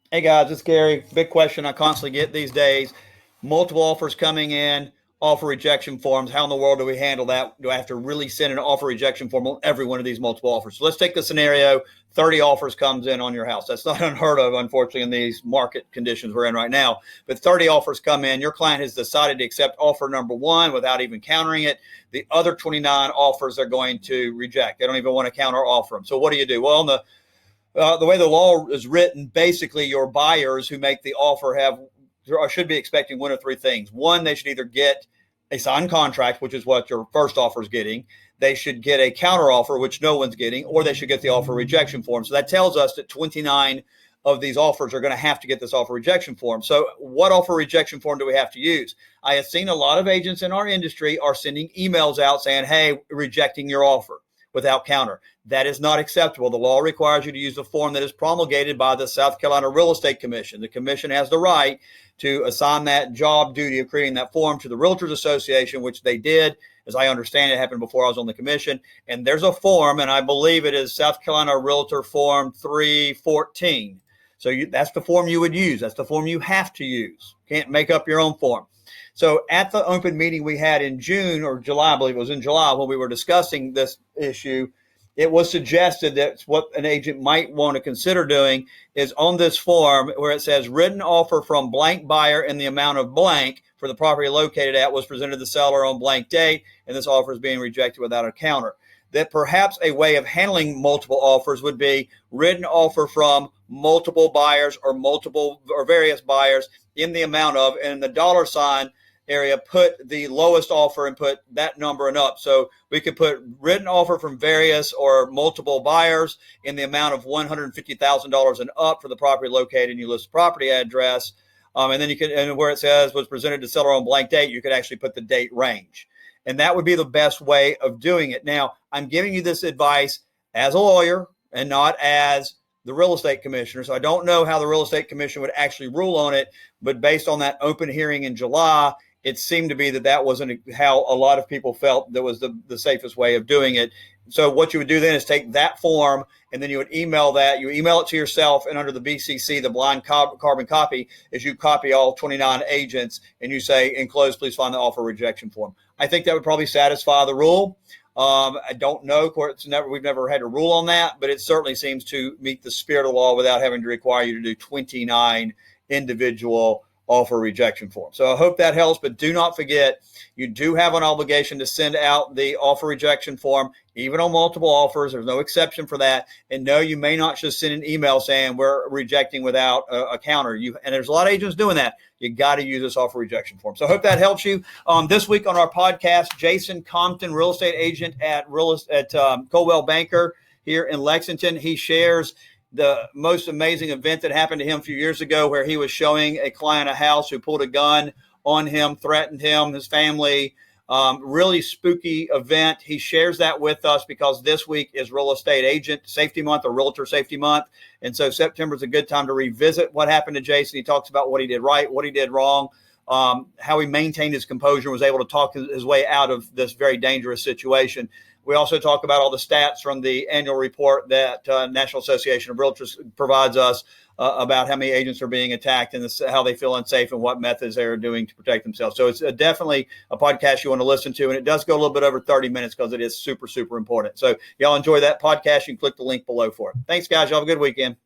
Hey guys, it's Gary. Big question I constantly get these days. Multiple offers coming in, offer rejection forms. How in the world do we handle that? Do I have to really send an offer rejection form on every one of these multiple offers? So let's take the scenario 30 offers comes in on your house. That's not unheard of, unfortunately, in these market conditions we're in right now. But 30 offers come in. Your client has decided to accept offer number one without even countering it. The other 29 offers are going to reject. They don't even want to counter offer them. So what do? Well, the way the law is written, basically your buyers who make the offer have or should be expecting one of three things. One, they should either get a signed contract, which is what your first offer is getting. They should get a counter offer, which no one's getting, or they should get the offer rejection form. So that tells us that 29 of these offers are going to have to get this offer rejection form. So what offer rejection form do we have to use? I have seen a lot of agents in our industry are sending emails out saying, hey, rejecting your offer without counter. That is not acceptable. The law requires you to use the form that is promulgated by the South Carolina Real Estate Commission. The commission has the right to assign that job duty of creating that form to the Realtors Association, which they did. As I understand it, happened before I was on the commission. And there's a form, and I believe it is South Carolina Realtor Form 314. So that's the form you would use. That's the form you have to use. Can't make up your own form. So at the open meeting we had in June or July, I believe it was in July, when we were discussing this issue, it was suggested that what an agent might want to consider doing is on this form where it says written offer from blank buyer in the amount of blank for the property located at was presented to the seller on blank date, and this offer is being rejected without a counter. That perhaps a way of handling multiple offers would be written offer from multiple buyers or various buyers in the amount of, and the dollar sign area, put the lowest offer and put that number and up. So we could put written offer from various or multiple buyers in the amount of $150,000 and up for the property located, and you list the property address. And then you can, and where it says was presented to seller on blank date, you could actually put the date range. And that would be the best way of doing it. Now, I'm giving you this advice as a lawyer and not as the real estate commissioner. So I don't know how the real estate commission would actually rule on it, but based on that open hearing in July, it seemed to be that wasn't how a lot of people felt that was the safest way of doing it. So what you would do then is take that form, and then you would email that. You email it to yourself, and under the BCC, the blind carbon copy, is you copy all 29 agents, and you say, enclosed, please find the offer rejection form. I think that would probably satisfy the rule. I don't know. We've never had a rule on that, but it certainly seems to meet the spirit of the law without having to require you to do 29 individual offer rejection form. So I hope that helps, but do not forget, you do have an obligation to send out the offer rejection form, even on multiple offers. There's no exception for that. And no, you may not just send an email saying we're rejecting without a counter. And there's a lot of agents doing that. You got to use this offer rejection form. So I hope that helps you. This week on our podcast, Jason Compton, real estate agent at Coldwell Banker here in Lexington, he shares the most amazing event that happened to him a few years ago, where he was showing a client a house who pulled a gun on him, threatened him, his family. Really spooky event. He shares that with us because this week is Real Estate Agent Safety Month, or Realtor Safety Month. And so September is a good time to revisit what happened to Jason. He talks about what he did right, what he did wrong, how he maintained his composure and was able to talk his way out of this very dangerous situation. We also talk about all the stats from the annual report that National Association of Realtors provides us about how many agents are being attacked and how they feel unsafe and what methods they are doing to protect themselves. So it's definitely a podcast you want to listen to. And it does go a little bit over 30 minutes because it is super, super important. So y'all enjoy that podcast. You can click the link below for it. Thanks, guys. Y'all have a good weekend.